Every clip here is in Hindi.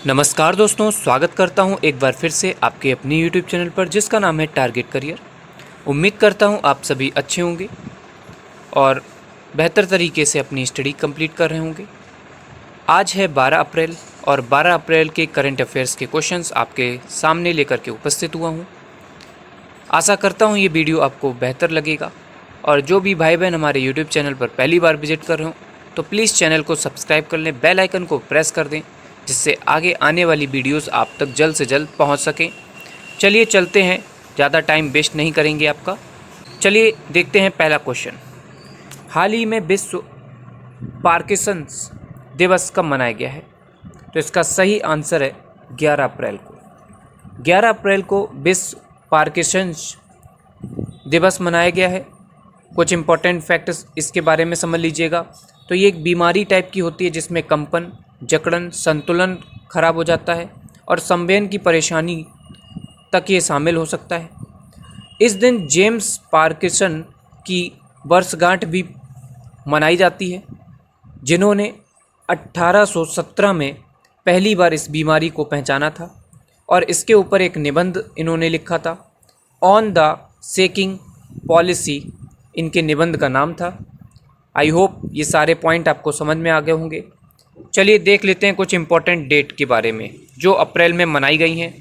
नमस्कार दोस्तों, स्वागत करता हूं एक बार फिर से आपके अपने YouTube चैनल पर जिसका नाम है टारगेट करियर। उम्मीद करता हूं आप सभी अच्छे होंगे और बेहतर तरीके से अपनी स्टडी कंप्लीट कर रहे होंगे। आज है 12 अप्रैल और 12 अप्रैल के करंट अफेयर्स के क्वेश्चंस आपके सामने लेकर के उपस्थित हुआ हूं। आशा करता हूं ये वीडियो आपको बेहतर लगेगा और जो भी भाई बहन हमारे YouTube चैनल पर पहली बार विजिट कर रहे हो तो प्लीज़ चैनल को सब्सक्राइब कर लें, बेल आइकन को प्रेस कर दें जिससे आगे आने वाली वीडियोस आप तक जल्द से जल्द पहुंच सकें। चलिए चलते हैं, ज़्यादा टाइम वेस्ट नहीं करेंगे आपका। चलिए देखते हैं पहला क्वेश्चन। हाल ही में विश्व पार्किंसंस दिवस कब मनाया गया है? तो इसका सही आंसर है 11 अप्रैल को। 11 अप्रैल को विश्व पार्किंसंस दिवस मनाया गया है। कुछ इम्पोर्टेंट फैक्ट्स इसके बारे में समझ लीजिएगा। तो ये एक बीमारी टाइप की होती है जिसमें कंपन, जकड़न, संतुलन खराब हो जाता है और संवेदन की परेशानी तक ये शामिल हो सकता है। इस दिन जेम्स पार्किंसन की वर्षगांठ भी मनाई जाती है, जिन्होंने 1817 में पहली बार इस बीमारी को पहचाना था और इसके ऊपर एक निबंध इन्होंने लिखा था। ऑन द शेकिंग पॉलिसी इनके निबंध का नाम था। आई होप ये सारे पॉइंट आपको समझ में आ गए होंगे। चलिए देख लेते हैं कुछ इम्पोर्टेंट डेट के बारे में जो अप्रैल में मनाई गई हैं।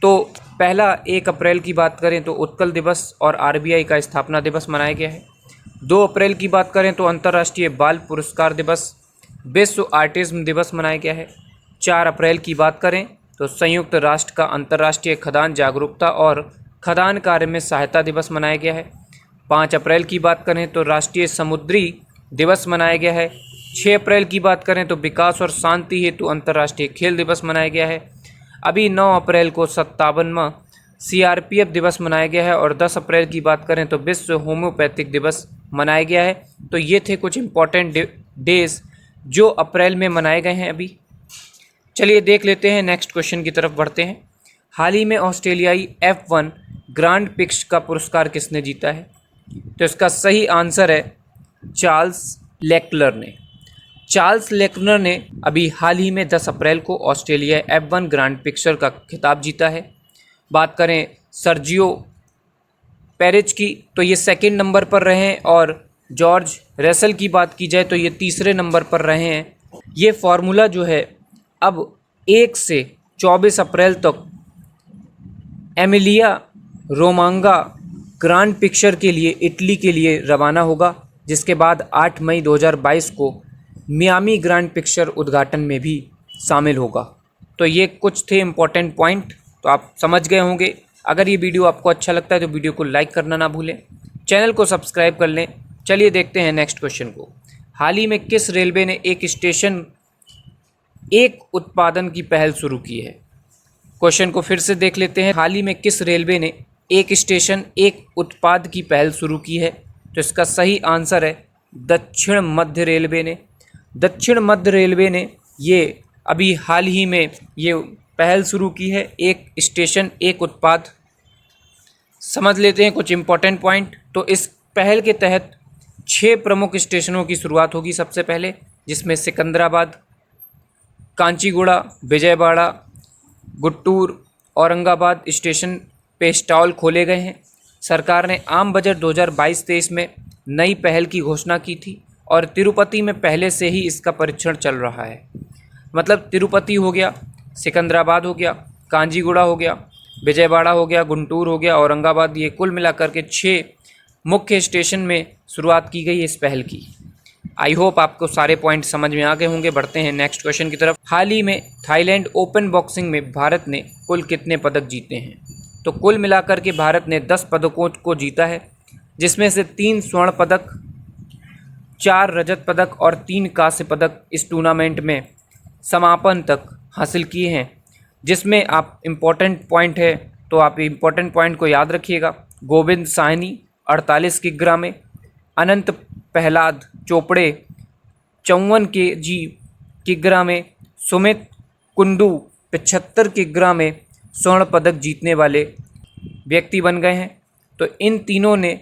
तो पहला 1 अप्रैल की बात करें तो उत्कल दिवस और आरबीआई का स्थापना दिवस मनाया गया है। 2 अप्रैल की बात करें तो अंतर्राष्ट्रीय बाल पुरस्कार दिवस, विश्व आर्टिज्म दिवस मनाया गया है। 4 अप्रैल की बात करें तो संयुक्त राष्ट्र का अंतर्राष्ट्रीय खदान जागरूकता और खदान कार्य में सहायता दिवस मनाया गया है। 5 अप्रैल की बात करें तो राष्ट्रीय समुद्री दिवस मनाया गया है। 6 अप्रैल की बात करें तो विकास और शांति हेतु अंतर्राष्ट्रीय खेल दिवस मनाया गया है। अभी 9 अप्रैल को 57वां सीआरपीएफ दिवस मनाया गया है और 10 अप्रैल की बात करें तो विश्व होम्योपैथिक दिवस मनाया गया है। तो ये थे कुछ इम्पॉर्टेंट डेज जो अप्रैल में मनाए गए हैं अभी। चलिए देख लेते हैं, नेक्स्ट क्वेश्चन की तरफ बढ़ते हैं। हाल ही में ऑस्ट्रेलियाई F1 ग्रांड प्रिक्स का पुरस्कार किसने जीता है? तो इसका सही आंसर है चार्ल्स लेक्लर ने। चार्ल्स लेक्लर ने अभी हाल ही में 10 अप्रैल को ऑस्ट्रेलिया F1 ग्रांड प्रिक्स का खिताब जीता है। बात करें सर्जियो पेरेज की तो ये 2nd नंबर पर रहे हैं और जॉर्ज रसेल की बात की जाए तो ये 3रे नंबर पर रहे हैं। ये फार्मूला जो है अब 1 से 24 अप्रैल तक एमिलिया रोमांगा ग्रांड प्रिक्स के लिए इटली के लिए रवाना होगा, जिसके बाद 8 मई 2022 को मियामी ग्रांड प्रिक्स उद्घाटन में भी शामिल होगा। तो ये कुछ थे इम्पोर्टेंट पॉइंट, तो आप समझ गए होंगे। अगर ये वीडियो आपको अच्छा लगता है तो वीडियो को लाइक करना ना भूलें, चैनल को सब्सक्राइब कर लें। चलिए देखते हैं नेक्स्ट क्वेश्चन को। हाल ही में किस रेलवे ने एक स्टेशन एक उत्पादन की पहल शुरू की है? क्वेश्चन को फिर से देख लेते हैं। हाल ही में किस रेलवे ने एक स्टेशन एक उत्पाद की पहल शुरू की है? तो इसका सही आंसर है दक्षिण मध्य रेलवे ने। दक्षिण मध्य रेलवे ने ये अभी हाल ही में ये पहल शुरू की है, एक स्टेशन एक उत्पाद। समझ लेते हैं कुछ इम्पोर्टेंट पॉइंट। तो इस पहल के तहत 6 प्रमुख स्टेशनों की शुरुआत होगी सबसे पहले, जिसमें सिकंदराबाद, कांचीगुड़ा, विजयवाड़ा, गुंटूर, औरंगाबाद स्टेशन पे स्टॉल खोले गए हैं। सरकार ने आम बजट 2022-23 में नई पहल की घोषणा की थी और तिरुपति में पहले से ही इसका परीक्षण चल रहा है। मतलब तिरुपति हो गया, सिकंदराबाद हो गया, कांचीगुड़ा हो गया, विजयवाड़ा हो गया, गुंटूर हो गया, औरंगाबाद, ये कुल मिलाकर के 6 मुख्य स्टेशन में शुरुआत की गई इस पहल की। आई होप आपको सारे पॉइंट समझ में आ गए होंगे। बढ़ते हैं नेक्स्ट क्वेश्चन की तरफ। हाल ही में थाईलैंड ओपन बॉक्सिंग में भारत ने कुल कितने पदक जीते हैं? तो कुल मिलाकर के भारत ने 10 पदकों को जीता है, जिसमें से 3 स्वर्ण पदक, 4 रजत पदक और 3 कांस्य पदक इस टूर्नामेंट में समापन तक हासिल किए हैं। जिसमें आप इम्पोर्टेंट पॉइंट है तो आप इम्पोर्टेंट पॉइंट को याद रखिएगा। गोविंद साहनी 48 किग्रा में, अनंत प्रहलाद चोपड़े 54 किग्रा में, सुमित कुंडू 75 किग्रा में स्वर्ण पदक जीतने वाले व्यक्ति बन गए हैं। तो इन तीनों ने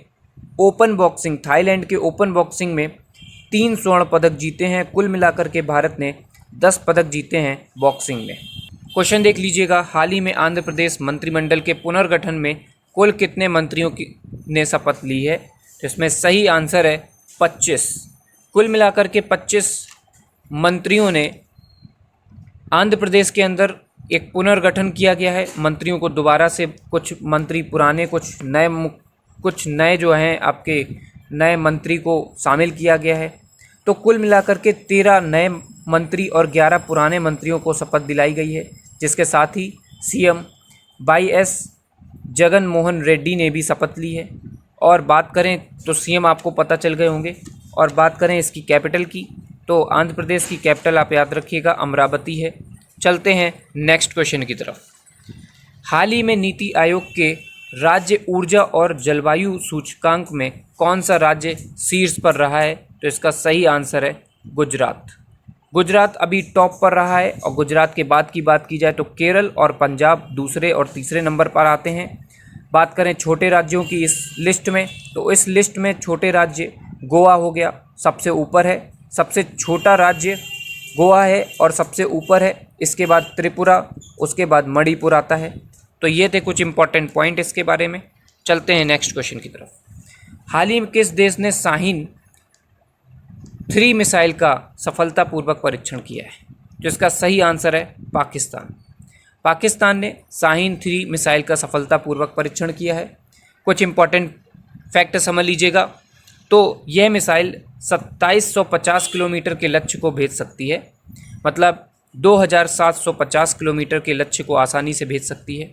ओपन बॉक्सिंग, थाईलैंड के ओपन बॉक्सिंग में 3 स्वर्ण पदक जीते हैं। कुल मिलाकर के भारत ने 10 पदक जीते हैं बॉक्सिंग में। क्वेश्चन देख लीजिएगा, हाल ही में आंध्र प्रदेश मंत्रिमंडल के पुनर्गठन में कुल कितने मंत्रियों की ने शपथ ली है? तो इसमें सही आंसर है 25। कुल मिलाकर के 25 मंत्रियों ने आंध्र प्रदेश के अंदर एक पुनर्गठन किया गया है। मंत्रियों को दोबारा से, कुछ मंत्री पुराने, कुछ नए जो हैं आपके नए मंत्री को शामिल किया गया है। तो कुल मिलाकर के 13 नए मंत्री और 11 पुराने मंत्रियों को शपथ दिलाई गई है, जिसके साथ ही सीएम वाईएस जगन मोहन रेड्डी ने भी शपथ ली है। और बात करें तो सीएम आपको पता चल गए होंगे। और बात करें इसकी कैपिटल की, तो आंध्र प्रदेश की कैपिटल आप याद रखिएगा अमरावती है। चलते हैं नेक्स्ट क्वेश्चन की तरफ। हाल ही में नीति आयोग के राज्य ऊर्जा और जलवायु सूचकांक में कौन सा राज्य शीर्ष पर रहा है? तो इसका सही आंसर है गुजरात। गुजरात अभी टॉप पर रहा है। और गुजरात के बाद की बात की जाए तो केरल और पंजाब दूसरे और तीसरे नंबर पर आते हैं। बात करें छोटे राज्यों की इस लिस्ट में, तो इस लिस्ट में छोटे राज्य गोवा हो गया, सबसे ऊपर है। सबसे छोटा राज्य गोवा है और सबसे ऊपर है। इसके बाद त्रिपुरा, उसके बाद मणिपुर आता है। तो ये थे कुछ इंपॉर्टेंट पॉइंट इसके बारे में। चलते हैं नेक्स्ट क्वेश्चन की तरफ। हाल ही में किस देश ने शाहीन 3 मिसाइल का सफलतापूर्वक परीक्षण किया है? तो इसका सही आंसर है पाकिस्तान। पाकिस्तान ने शाहीन 3 मिसाइल का सफलतापूर्वक परीक्षण किया है। कुछ इंपॉर्टेंट फैक्ट समझ लीजिएगा। तो यह मिसाइल 2750 किलोमीटर के लक्ष्य को भेज सकती है, मतलब 2750 किलोमीटर के लक्ष्य को आसानी से भेज सकती है।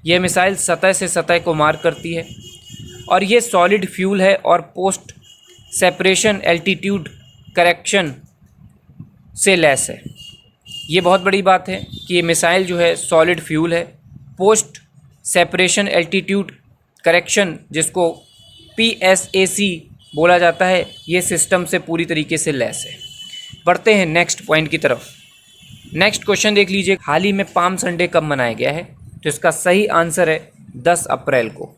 यह मिसाइल सतह से सतह को मार करती है और ये सॉलिड फ्यूल है और पोस्ट सेपरेशन एल्टीट्यूड करेक्शन से लैस है। ये बहुत बड़ी बात है कि ये मिसाइल जो है सॉलिड फ्यूल है, पोस्ट सेपरेशन एल्टीट्यूड करेक्शन जिसको PSAC बोला जाता है, ये सिस्टम से पूरी तरीके से लैस है। बढ़ते हैं नेक्स्ट पॉइंट की तरफ। नेक्स्ट क्वेश्चन देख लीजिए, हाल ही में पाम संडे कब मनाया गया है? तो इसका सही आंसर है 10 अप्रैल को।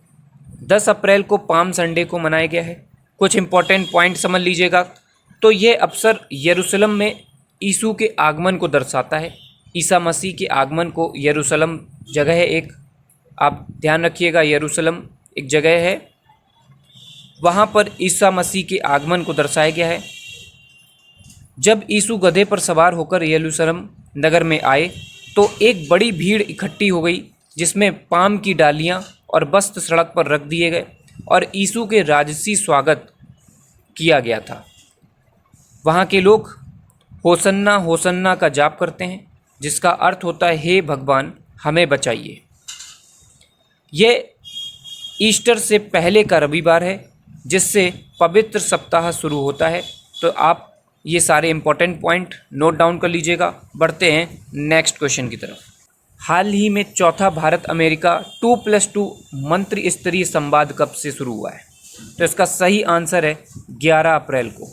10 अप्रैल को पाम संडे को मनाया गया है। कुछ इंपॉर्टेंट पॉइंट समझ लीजिएगा। तो ये अवसर यरूशलेम में यीशु के आगमन को दर्शाता है। ईसा मसीह के आगमन को, यरूशलेम जगह है एक, आप ध्यान रखिएगा, यरूशलेम एक जगह है, वहाँ पर ईसा मसीह के आगमन को दर्शाया गया है। जब यीशु गधे पर सवार होकर यरूशलेम नगर में आए तो एक बड़ी भीड़ इकट्ठी हो गई, जिसमें पाम की डालियाँ और वस्त्र सड़क पर रख दिए गए और यीशु के राजसी स्वागत किया गया था। वहाँ के लोग होसन्ना होसन्ना का जाप करते हैं, जिसका अर्थ होता है हे भगवान हमें बचाइए। यह ईस्टर से पहले का रविवार है, जिससे पवित्र सप्ताह शुरू होता है। तो आप ये सारे इंपॉर्टेंट पॉइंट नोट डाउन कर लीजिएगा। बढ़ते हैं नेक्स्ट क्वेश्चन की तरफ। हाल ही में चौथा भारत अमेरिका 2+2 मंत्री स्तरीय संवाद कब से शुरू हुआ है? तो इसका सही आंसर है 11 अप्रैल को।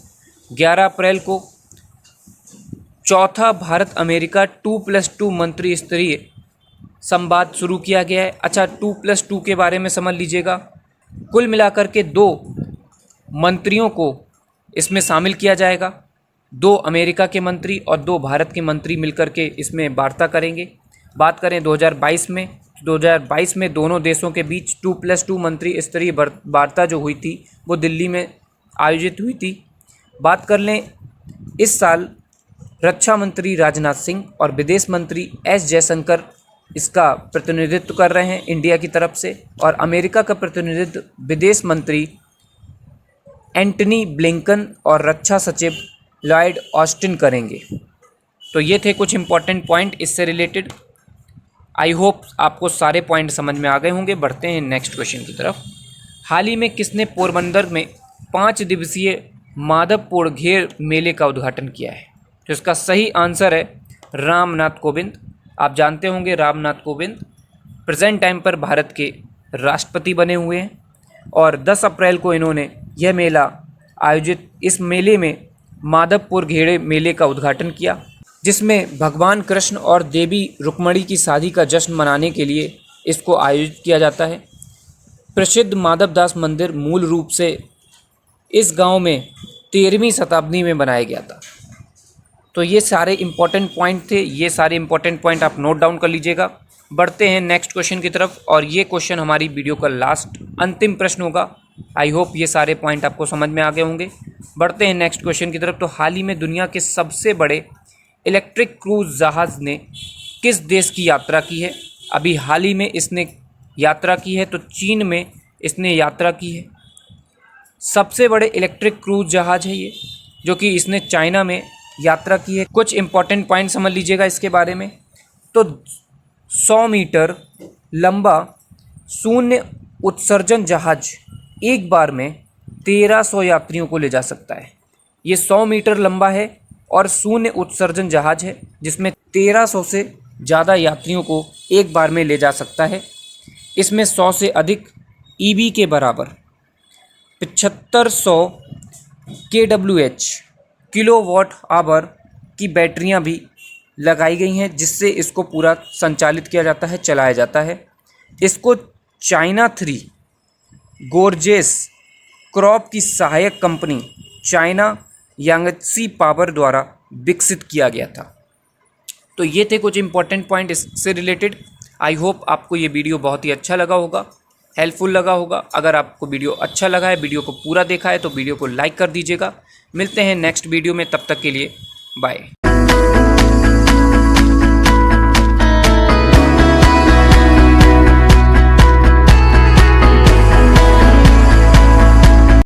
11 अप्रैल को चौथा भारत अमेरिका 2+2 मंत्री स्तरीय संवाद शुरू किया गया है। अच्छा, 2+2 के बारे में समझ लीजिएगा। कुल मिलाकर के 2 मंत्रियों को इसमें शामिल किया जाएगा। 2 अमेरिका के मंत्री और 2 भारत के मंत्री मिलकर के इसमें वार्ता करेंगे। बात करें 2022 में दोनों देशों के बीच 2+2 मंत्री स्तरीय वार्ता जो हुई थी वो दिल्ली में आयोजित हुई थी। बात कर लें, इस साल रक्षा मंत्री राजनाथ सिंह और विदेश मंत्री एस जयशंकर इसका प्रतिनिधित्व कर रहे हैं इंडिया की तरफ से, और अमेरिका का प्रतिनिधित्व विदेश मंत्री एंटनी ब्लिंकन और रक्षा सचिव लॉयड ऑस्टिन करेंगे। तो ये थे कुछ इंपॉर्टेंट पॉइंट इससे रिलेटेड। आई होप आपको सारे पॉइंट समझ में आ गए होंगे। बढ़ते हैं नेक्स्ट क्वेश्चन की तरफ। हाल ही में किसने पोरबंदर में 5 दिवसीय माधवपुर घेर मेले का उद्घाटन किया है? तो इसका सही आंसर है रामनाथ कोविंद। आप जानते होंगे रामनाथ कोविंद प्रेजेंट टाइम पर भारत के राष्ट्रपति बने हुए हैं और 10 अप्रैल को इन्होंने यह मेला आयोजित, इस मेले में माधवपुर घेरे मेले का उद्घाटन किया, जिसमें भगवान कृष्ण और देवी रुक्मणी की शादी का जश्न मनाने के लिए इसको आयोजित किया जाता है। प्रसिद्ध माधवदास मंदिर मूल रूप से इस गांव में 13वीं शताब्दी में बनाया गया था। तो ये सारे इम्पोर्टेंट पॉइंट थे, ये सारे इम्पोर्टेंट पॉइंट आप नोट डाउन कर लीजिएगा। बढ़ते हैं नेक्स्ट क्वेश्चन की तरफ, और ये क्वेश्चन हमारी वीडियो का लास्ट अंतिम प्रश्न होगा। आई होप ये सारे पॉइंट आपको समझ में आ गए होंगे। बढ़ते हैं नेक्स्ट क्वेश्चन की तरफ। तो हाल ही में दुनिया के सबसे बड़े इलेक्ट्रिक क्रूज जहाज़ ने किस देश की यात्रा की है? अभी हाल ही में इसने यात्रा की है, तो चीन में इसने यात्रा की है। सबसे बड़े इलेक्ट्रिक क्रूज जहाज़ है ये, जो कि इसने चाइना में यात्रा की है। कुछ इंपॉर्टेंट पॉइंट समझ लीजिएगा इसके बारे में। तो 100 मीटर लंबा शून्य उत्सर्जन जहाज एक बार में 1300 यात्रियों को ले जा सकता है। ये 100 मीटर लंबा है और शून्य उत्सर्जन जहाज है, जिसमें 1300 से ज़्यादा यात्रियों को एक बार में ले जा सकता है। इसमें 100 से अधिक ईवी के बराबर 7500 kWh किलोवाट आवर की बैटरियां भी लगाई गई हैं, जिससे इसको पूरा संचालित किया जाता है, चलाया जाता है। इसको चाइना 3 गोर्जेस क्रॉप की सहायक कंपनी चाइना यांगत्सी पावर द्वारा विकसित किया गया था। तो ये थे कुछ इंपॉर्टेंट पॉइंट इससे रिलेटेड। आई होप आपको ये वीडियो बहुत ही अच्छा लगा होगा, हेल्पफुल लगा होगा। अगर आपको वीडियो अच्छा लगा है, वीडियो को पूरा देखा है, तो वीडियो को लाइक कर दीजिएगा। मिलते हैं नेक्स्ट वीडियो में, तब तक के लिए बाय।